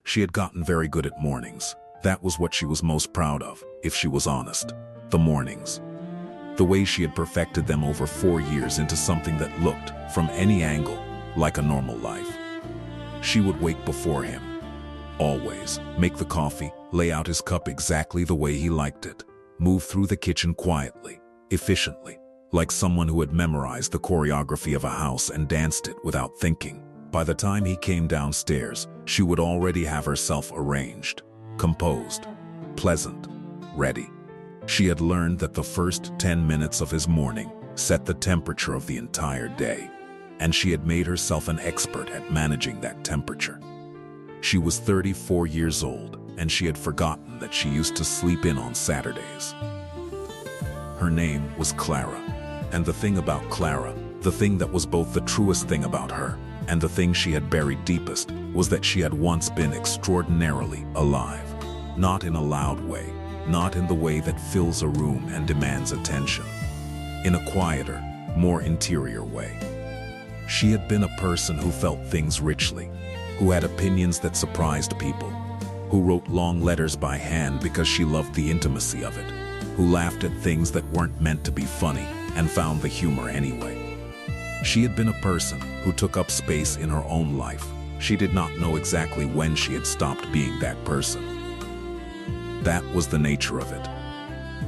She had gotten very good at mornings. That was what she was most proud of, if she was honest. The mornings. The way she had perfected them over 4 years into something that looked, from any angle, like a normal life. She would wake before him. Always. Make the coffee, lay out his cup exactly the way he liked it. Move through the kitchen quietly, efficiently, like someone who had memorized the choreography of a house and danced it without thinking. By the time he came downstairs, she would already have herself arranged, composed, pleasant, ready. She had learned that the first 10 minutes of his morning set the temperature of the entire day, and she had made herself an expert at managing that temperature. She was 34 years old, and she had forgotten that she used to sleep in on Saturdays. Her name was Clara, and the thing about Clara, the thing that was both the truest thing about her and the thing she had buried deepest, was that she had once been extraordinarily alive. Not in a loud way, not in the way that fills a room and demands attention. In a quieter, more interior way. She had been a person who felt things richly, who had opinions that surprised people, who wrote long letters by hand because she loved the intimacy of it, who laughed at things that weren't meant to be funny and found the humor anyway. She had been a person who took up space in her own life. She did not know exactly when she had stopped being that person. That was the nature of it.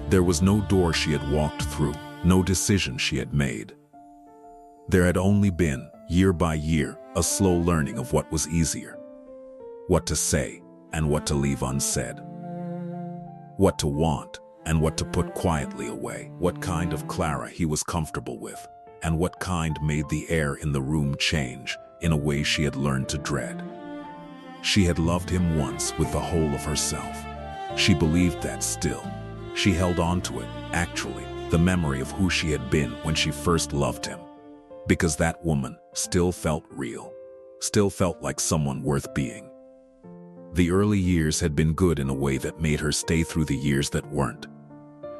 There was no door she had walked through, no decision she had made. There had only been, year by year, a slow learning of what was easier. What to say and what to leave unsaid. What to want and what to put quietly away. What kind of Clara he was comfortable with, and what kind made the air in the room change in a way she had learned to dread. She had loved him once with the whole of herself. She believed that still. She held on to it, actually, the memory of who she had been when she first loved him. Because that woman still felt real, still felt like someone worth being. The early years had been good in a way that made her stay through the years that weren't.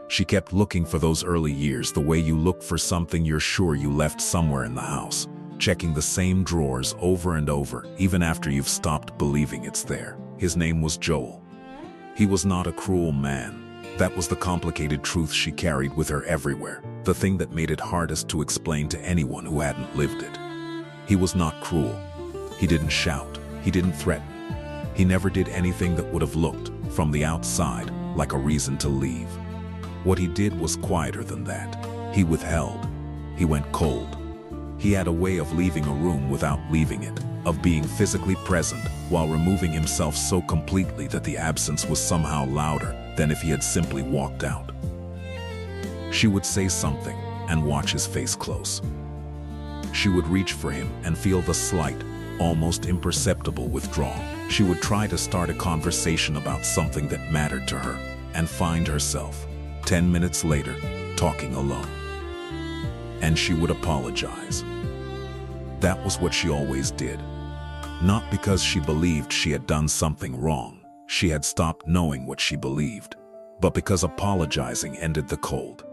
She kept looking for those early years the way you look for something you're sure you left somewhere in the house, checking the same drawers over and over, even after you've stopped believing it's there. His name was Joel. He was not a cruel man. That was the complicated truth she carried with her everywhere, the thing that made it hardest to explain to anyone who hadn't lived it. He was not cruel. He didn't shout. He didn't threaten. He never did anything that would have looked, from the outside, like a reason to leave. What he did was quieter than that. He withheld. He went cold. He had a way of leaving a room without leaving it, of being physically present while removing himself so completely that the absence was somehow louder than if he had simply walked out. She would say something and watch his face close. She would reach for him and feel the slight, almost imperceptible withdrawal. She would try to start a conversation about something that mattered to her and find herself, 10 minutes later, talking alone. And she would apologize. That was what she always did. Not because she believed she had done something wrong. She had stopped knowing what she believed, but because apologizing ended the cold.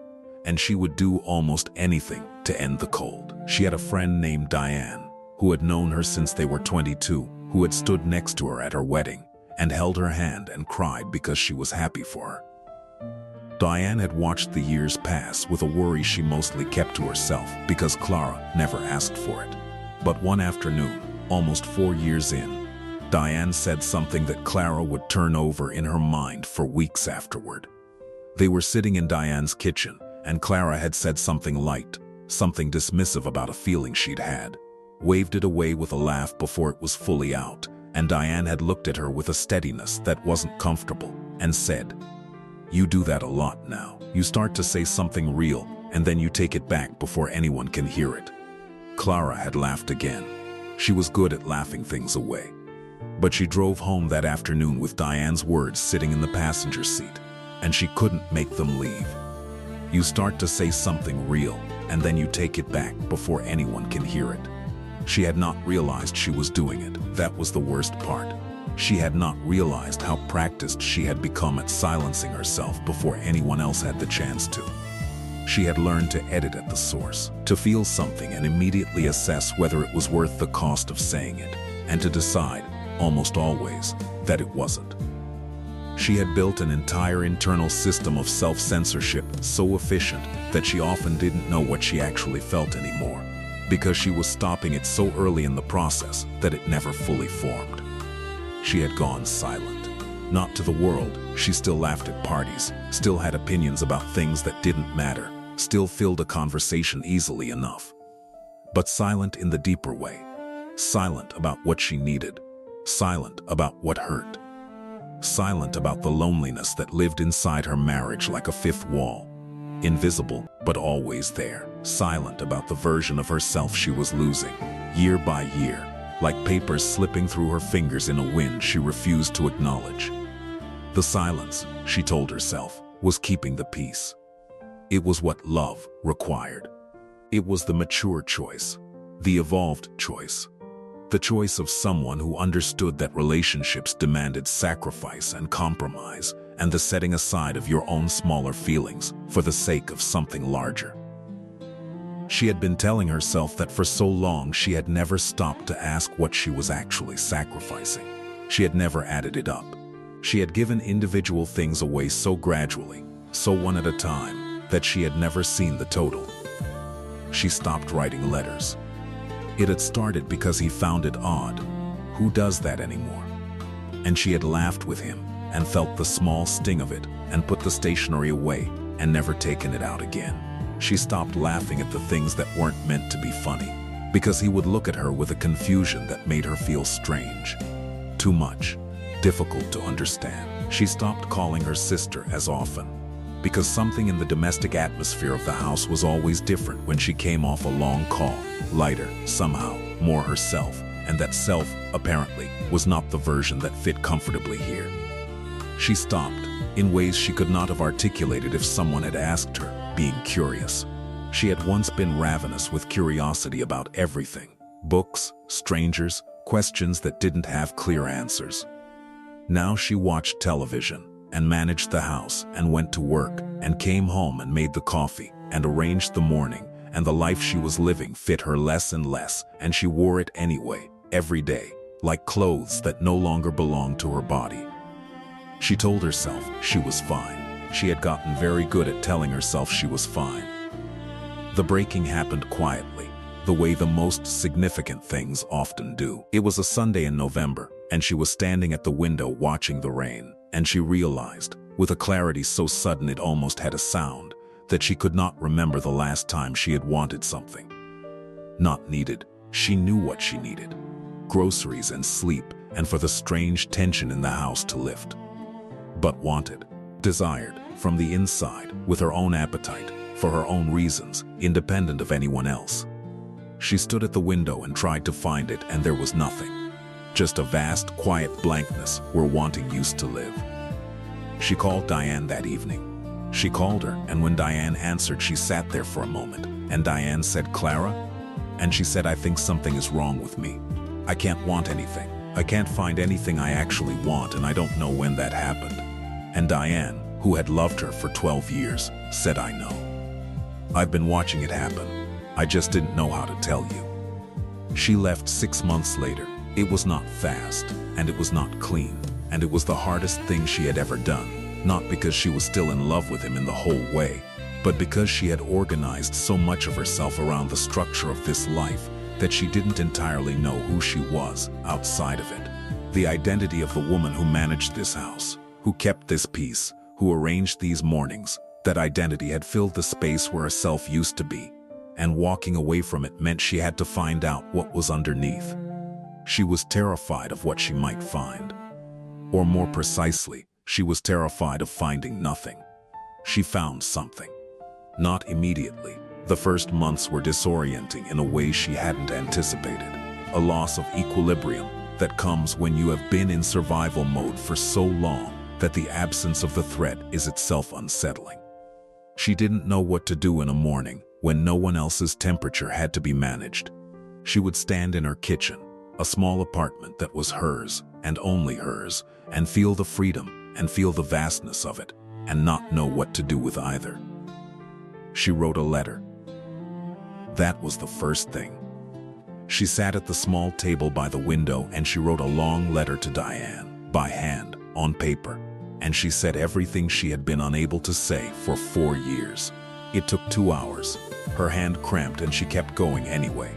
And she would do almost anything to end the cold. She had a friend named Diane, who had known her since they were 22, who had stood next to her at her wedding and held her hand and cried because she was happy for her. Diane had watched the years pass with a worry she mostly kept to herself because Clara never asked for it. But one afternoon, almost 4 years in, Diane said something that Clara would turn over in her mind for weeks afterward. They were sitting in Diane's kitchen, and Clara had said something light, something dismissive about a feeling she'd had, waved it away with a laugh before it was fully out, and Diane had looked at her with a steadiness that wasn't comfortable and said, "You do that a lot now. You start to say something real, and then you take it back before anyone can hear it." Clara had laughed again. She was good at laughing things away. But she drove home that afternoon with Diane's words sitting in the passenger seat, and she couldn't make them leave. You start to say something real, and then you take it back before anyone can hear it. She had not realized she was doing it. That was the worst part. She had not realized how practiced she had become at silencing herself before anyone else had the chance to. She had learned to edit at the source, to feel something and immediately assess whether it was worth the cost of saying it, and to decide, almost always, that it wasn't. She had built an entire internal system of self-censorship so efficient that she often didn't know what she actually felt anymore, because she was stopping it so early in the process that it never fully formed. She had gone silent. Not to the world. She still laughed at parties, still had opinions about things that didn't matter, still filled a conversation easily enough. But silent in the deeper way. Silent about what she needed. Silent about what hurt. Silent about the loneliness that lived inside her marriage like a fifth wall. Invisible, but always there. Silent about the version of herself she was losing, year by year, like papers slipping through her fingers in a wind she refused to acknowledge. The silence, she told herself, was keeping the peace. It was what love required. It was the mature choice, the evolved choice. The choice of someone who understood that relationships demanded sacrifice and compromise, and the setting aside of your own smaller feelings for the sake of something larger. She had been telling herself that for so long she had never stopped to ask what she was actually sacrificing. She had never added it up. She had given individual things away so gradually, so one at a time, that she had never seen the total. She stopped writing letters. It had started because he found it odd. Who does that anymore? And she had laughed with him and felt the small sting of it and put the stationery away and never taken it out again. She stopped laughing at the things that weren't meant to be funny because he would look at her with a confusion that made her feel strange. Too much. Difficult to understand. She stopped calling her sister as often because something in the domestic atmosphere of the house was always different when she came off a long call, lighter, somehow, more herself, and that self, apparently, was not the version that fit comfortably here. She stopped, in ways she could not have articulated if someone had asked her, being curious. She had once been ravenous with curiosity about everything. Books, strangers, questions that didn't have clear answers. Now she watched television, and managed the house, and went to work, and came home and made the coffee, and arranged the morning, and the life she was living fit her less and less, and she wore it anyway, every day, like clothes that no longer belonged to her body. She told herself she was fine. She had gotten very good at telling herself she was fine. The breaking happened quietly, the way the most significant things often do. It was a Sunday in November, and she was standing at the window watching the rain, and she realized, with a clarity so sudden it almost had a sound, that she could not remember the last time she had wanted something. Not needed. She knew what she needed. Groceries and sleep, and for the strange tension in the house to lift. But wanted, desired, from the inside, with her own appetite, for her own reasons, independent of anyone else. She stood at the window and tried to find it, and there was nothing. Just a vast, quiet blankness where wanting used to live. She called Diane that evening. She called her, and when Diane answered, she sat there for a moment, and Diane said, "Clara?" And she said, "I think something is wrong with me. I can't want anything. I can't find anything I actually want, and I don't know when that happened." And Diane, who had loved her for 12 years, said, "I know. I've been watching it happen. I just didn't know how to tell you." She left 6 months later. It was not fast, and it was not clean, and it was the hardest thing she had ever done, not because she was still in love with him in the whole way, but because she had organized so much of herself around the structure of this life that she didn't entirely know who she was outside of it. The identity of the woman who managed this house, who kept this peace, who arranged these mornings, that identity had filled the space where herself used to be, and walking away from it meant she had to find out what was underneath. She was terrified of what she might find. Or more precisely, she was terrified of finding nothing. She found something. Not immediately. The first months were disorienting in a way she hadn't anticipated. A loss of equilibrium that comes when you have been in survival mode for so long that the absence of the threat is itself unsettling. She didn't know what to do in a morning when no one else's temperature had to be managed. She would stand in her kitchen, a small apartment that was hers and only hers, and feel the freedom and feel the vastness of it, and not know what to do with either. She wrote a letter. That was the first thing. She sat at the small table by the window and she wrote a long letter to Diane. by hand, on paper, and she said everything she had been unable to say for 4 years. It took 2 hours. Her hand cramped and she kept going anyway.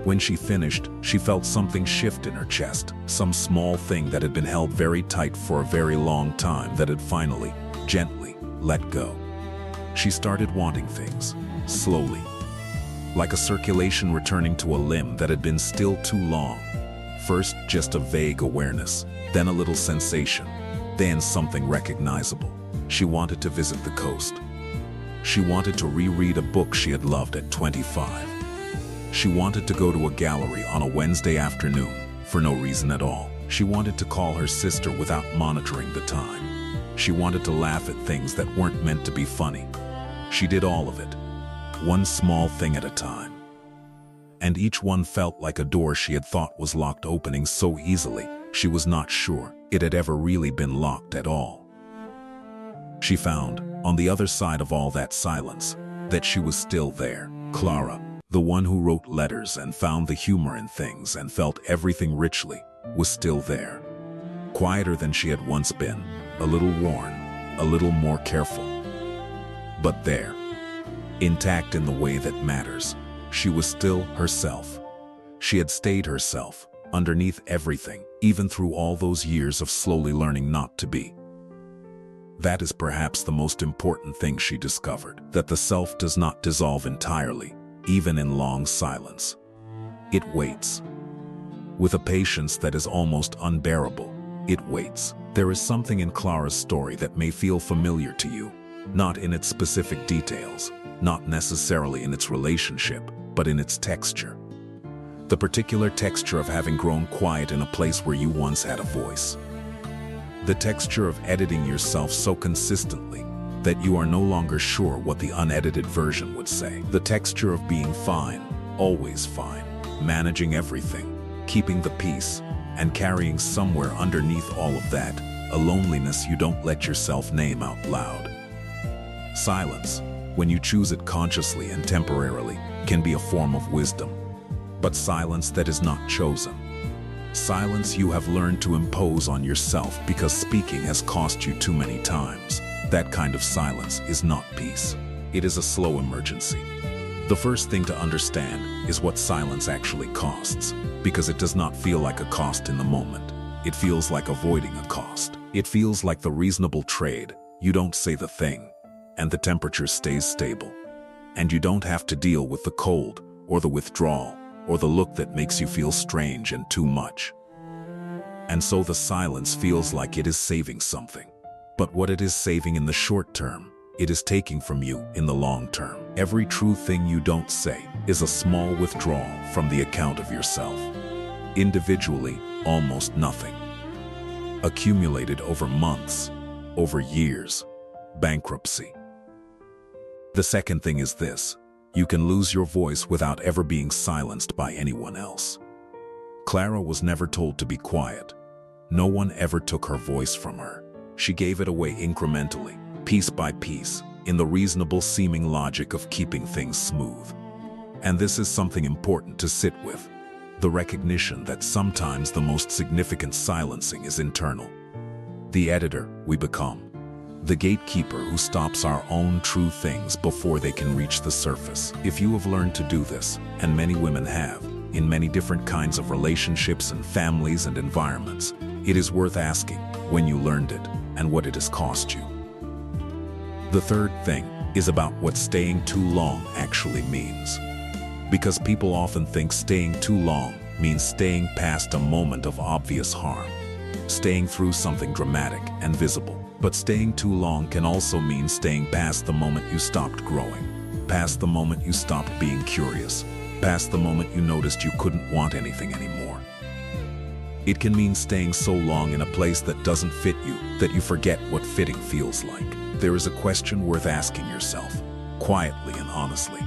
When she finished, she felt something shift in her chest, some small thing that had been held very tight for a very long time that had finally, gently, let go. She started wanting things, slowly, like a circulation returning to a limb that had been still too long. First, just a vague awareness, then a little sensation, then something recognizable. She wanted to visit the coast. She wanted to reread a book she had loved at 25. She wanted to go to a gallery on a Wednesday afternoon, for no reason at all. She wanted to call her sister without monitoring the time. She wanted to laugh at things that weren't meant to be funny. She did all of it, one small thing at a time. And each one felt like a door she had thought was locked opening so easily, she was not sure it had ever really been locked at all. She found, on the other side of all that silence, that she was still there. Clara, the one who wrote letters and found the humor in things and felt everything richly, was still there. Quieter than she had once been, a little worn, a little more careful. But there, intact in the way that matters, she was still herself. She had stayed herself, underneath everything, even through all those years of slowly learning not to be. That is perhaps the most important thing she discovered, that the self does not dissolve entirely, even in long silence. It waits. With a patience that is almost unbearable, it waits. There is something in Clara's story that may feel familiar to you, not in its specific details, not necessarily in its relationship, but in its texture. The particular texture of having grown quiet in a place where you once had a voice. The texture of editing yourself so consistently that you are no longer sure what the unedited version would say. The texture of being fine, always fine, managing everything, keeping the peace, and carrying somewhere underneath all of that, a loneliness you don't let yourself name out loud. Silence, when you choose it consciously and temporarily, can be a form of wisdom. But silence that is not chosen, silence you have learned to impose on yourself because speaking has cost you too many times, that kind of silence is not peace. It is a slow emergency. The first thing to understand is what silence actually costs, because it does not feel like a cost in the moment. It feels like avoiding a cost. It feels like the reasonable trade. You don't say the thing, and the temperature stays stable. And you don't have to deal with the cold, or the withdrawal, or the look that makes you feel strange and too much. And so the silence feels like it is saving something. But what it is saving in the short term, it is taking from you in the long term. Every true thing you don't say is a small withdrawal from the account of yourself. Individually, almost nothing. Accumulated over months, over years, bankruptcy. The second thing is this: you can lose your voice without ever being silenced by anyone else. Clara was never told to be quiet. No one ever took her voice from her. She gave it away incrementally, piece by piece, in the reasonable seeming logic of keeping things smooth. And this is something important to sit with: the recognition that sometimes the most significant silencing is internal. The editor we become. The gatekeeper who stops our own true things before they can reach the surface. If you have learned to do this, and many women have, in many different kinds of relationships and families and environments, it is worth asking when you learned it and what it has cost you. The third thing is about what staying too long actually means. Because people often think staying too long means staying past a moment of obvious harm, staying through something dramatic and visible. But staying too long can also mean staying past the moment you stopped growing, past the moment you stopped being curious, past the moment you noticed you couldn't want anything anymore. It can mean staying so long in a place that doesn't fit you that you forget what fitting feels like. There is a question worth asking yourself, quietly and honestly.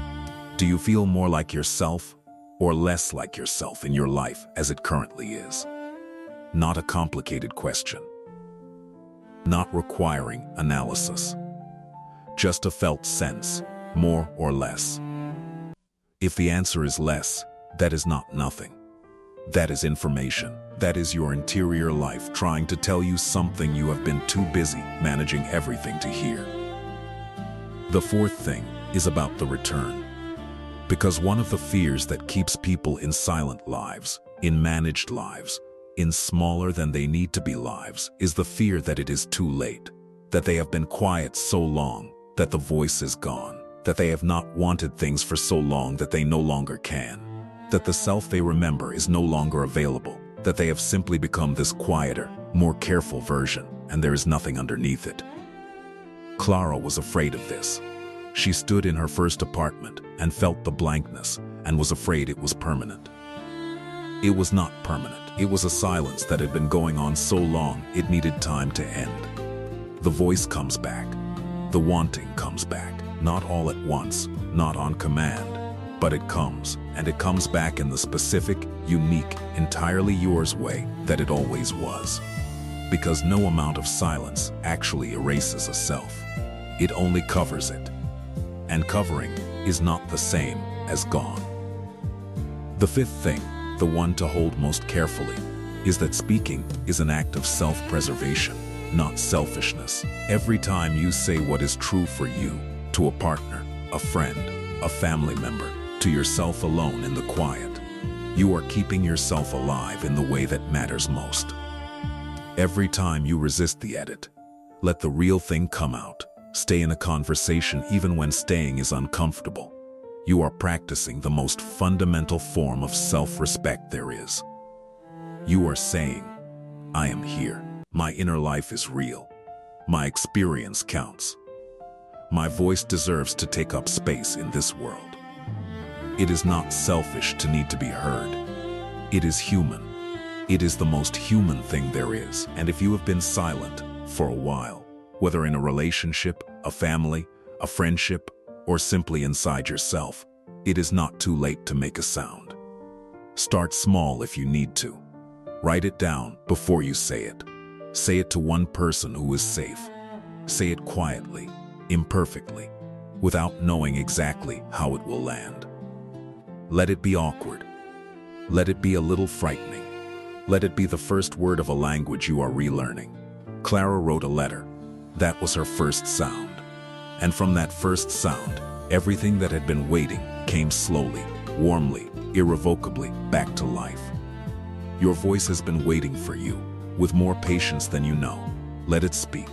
Do you feel more like yourself or less like yourself in your life as it currently is? Not a complicated question. Not requiring analysis. Just a felt sense, more or less. If the answer is less, that is not nothing. That is information. That is your interior life trying to tell you something you have been too busy managing everything to hear. The fourth thing is about the return. Because one of the fears that keeps people in silent lives, in managed lives, in smaller than they need to be lives, is the fear that it is too late, that they have been quiet so long, that the voice is gone, that they have not wanted things for so long that they no longer can, that the self they remember is no longer available, that they have simply become this quieter, more careful version, and there is nothing underneath it. Clara was afraid of this. She stood in her first apartment and felt the blankness and was afraid it was permanent. It was not permanent. It was a silence that had been going on so long it needed time to end. The voice comes back. The wanting comes back. Not all at once, not on command, but it comes, and it comes back in the specific, unique, entirely yours way that it always was. Because no amount of silence actually erases a self. It only covers it. And covering is not the same as gone. The fifth thing, the one to hold most carefully, is that speaking is an act of self-preservation, not selfishness. Every time you say what is true for you, to a partner, a friend, a family member, to yourself alone in the quiet, you are keeping yourself alive in the way that matters most. Every time you resist the edit, let the real thing come out. Stay in a conversation even when staying is uncomfortable. You are practicing the most fundamental form of self-respect there is. You are saying, I am here. My inner life is real. My experience counts. My voice deserves to take up space in this world. It is not selfish to need to be heard. It is human. It is the most human thing there is. And if you have been silent for a while, whether in a relationship, a family, a friendship, or simply inside yourself, it is not too late to make a sound. Start small if you need to. Write it down before you say it. Say it to one person who is safe. Say it quietly, imperfectly, without knowing exactly how it will land. Let it be awkward. Let it be a little frightening. Let it be the first word of a language you are relearning. Clara wrote a letter. That was her first sound. And from that first sound, everything that had been waiting came slowly, warmly, irrevocably back to life. Your voice has been waiting for you, with more patience than you know. Let it speak.